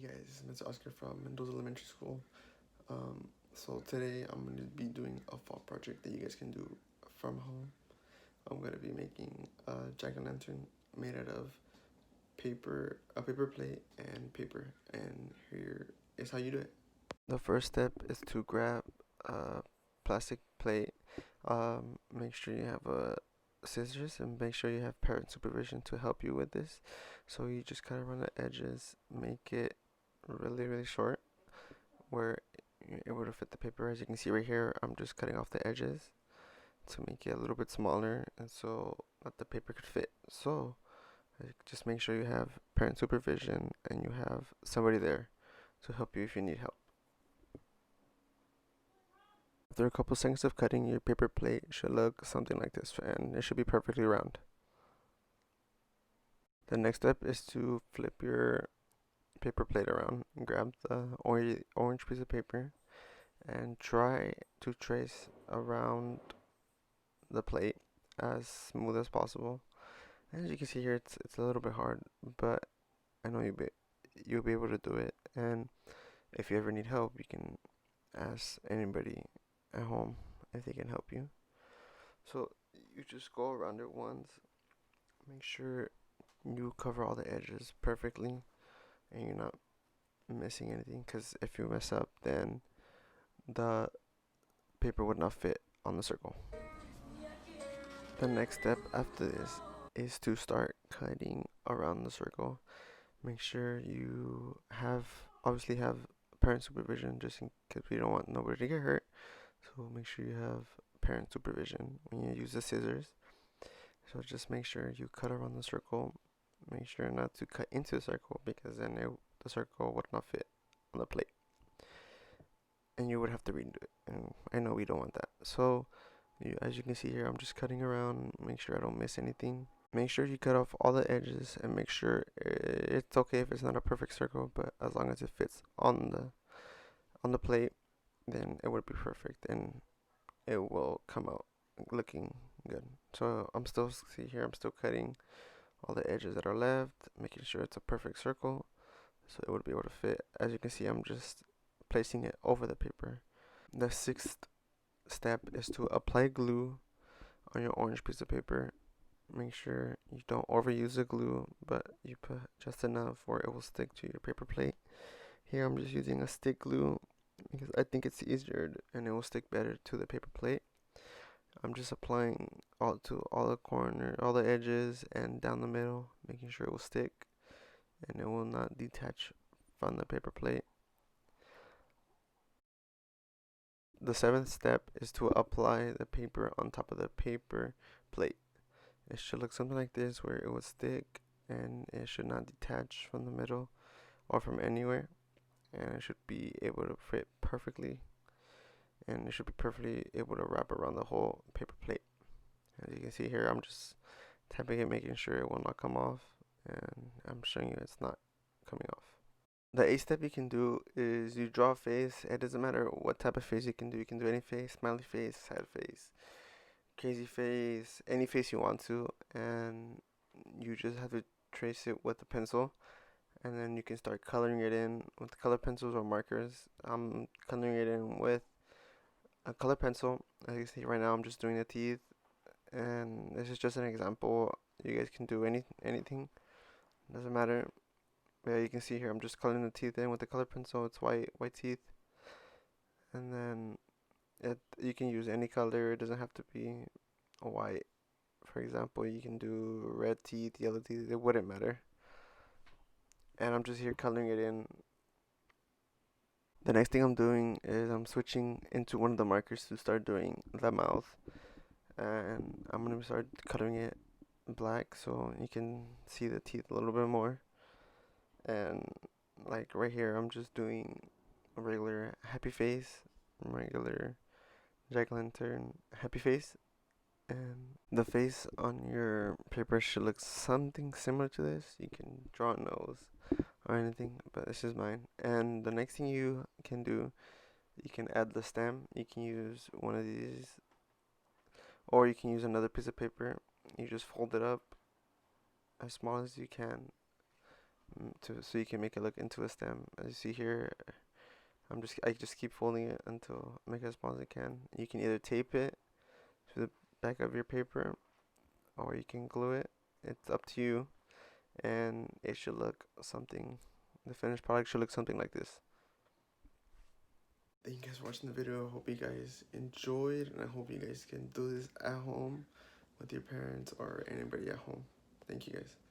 Hey guys, it's Oscar from Mendoza Elementary School. So today I'm going to be doing a fall project that you guys can do from home. I'm going to be making a jack-o'-lantern made out of a paper plate and paper. And here is how you do it. The first step is to grab a plastic plate. Make sure you have a scissors and make sure you have parent supervision to help you with this. So you just cut around the edges, make it really short where you're able to fit the paper. As you can see right here, I'm just cutting off the edges to make it a little bit smaller and so that the paper could fit. So just make sure you have parent supervision and you have somebody there to help you if you need help. After a couple seconds of cutting, your paper plate should look something like this and it should be perfectly round. The next step is to flip your paper plate around and grab the orange piece of paper and try to trace around the plate as smooth as possible. As you can see here, it's a little bit hard, but I know you'll be able to do it. And if you ever need help, you can ask anybody at home if they can help you. So you just go around it once, make sure you cover all the edges perfectly, and you're not missing anything. Because if you mess up, then the paper would not fit on the circle. The next step after this is to start cutting around the circle. Make sure you obviously have parent supervision just in case we don't want nobody to get hurt. So make sure you have parent supervision when you use the scissors. So just make sure you cut around the circle. Make sure not to cut into the circle because then the circle would not fit on the plate. And you would have to redo it. And I know we don't want that. So as you can see here, I'm just cutting around, make sure I don't miss anything. Make sure you cut off all the edges and make sure it's okay if it's not a perfect circle, but as long as it fits on the plate, then it would be perfect and it will come out looking good. So I'm still cutting all the edges that are left, making sure it's a perfect circle so it would be able to fit. As you can see, I'm just placing it over the paper. The sixth step is to apply glue on your orange piece of paper. Make sure you don't overuse the glue, but you put just enough where it will stick to your paper plate. Here I'm just using a stick glue because I think it's easier and it will stick better to the paper plate. I'm just applying all the corner, all the edges and down the middle, making sure it will stick and it will not detach from the paper plate. The seventh step is to apply the paper on top of the paper plate. It should look something like this where it would stick and it should not detach from the middle or from anywhere, and it should be able to fit perfectly, and it should be perfectly able to wrap around the whole paper plate. As you can see here, I'm just tapping it, making sure it will not come off, and I'm showing you it's not coming off. The eighth step you can do is you draw a face. It doesn't matter what type of face you can do. You can do any face, smiley face, sad face, crazy face, any face you want to, and you just have to trace it with a pencil, and then you can start coloring it in with color pencils or markers. I'm coloring it in with a color pencil. As you can see right now, I'm just doing the teeth, and this is just an example. You guys can do anything, doesn't matter. Yeah, you can see here I'm just coloring the teeth in with the color pencil. It's white teeth, and then you can use any color. It doesn't have to be white. For example, you can do red teeth, yellow teeth. It wouldn't matter. And I'm just here coloring it in. The next thing I'm doing is I'm switching into one of the markers to start doing the mouth, and I'm gonna start coloring it black so you can see the teeth a little bit more. And like right here, I'm just doing a regular happy face, regular jack-o'-lantern happy face, and the face on your paper should look something similar to this. You can draw a nose or anything, but this is mine. And the next thing you can do, you can add the stem. You can use one of these, or you can use another piece of paper. You just fold it up as small as you can, so you can make it look into a stem. As you see here, I just keep folding it until I make it as small as I can. You can either tape it to the back of your paper, or you can glue it. It's up to you, and it should look something. The finished product should look something like this. Thank you guys for watching the video. I hope you guys enjoyed, and I hope you guys can do this at home with your parents or anybody at home. Thank you guys.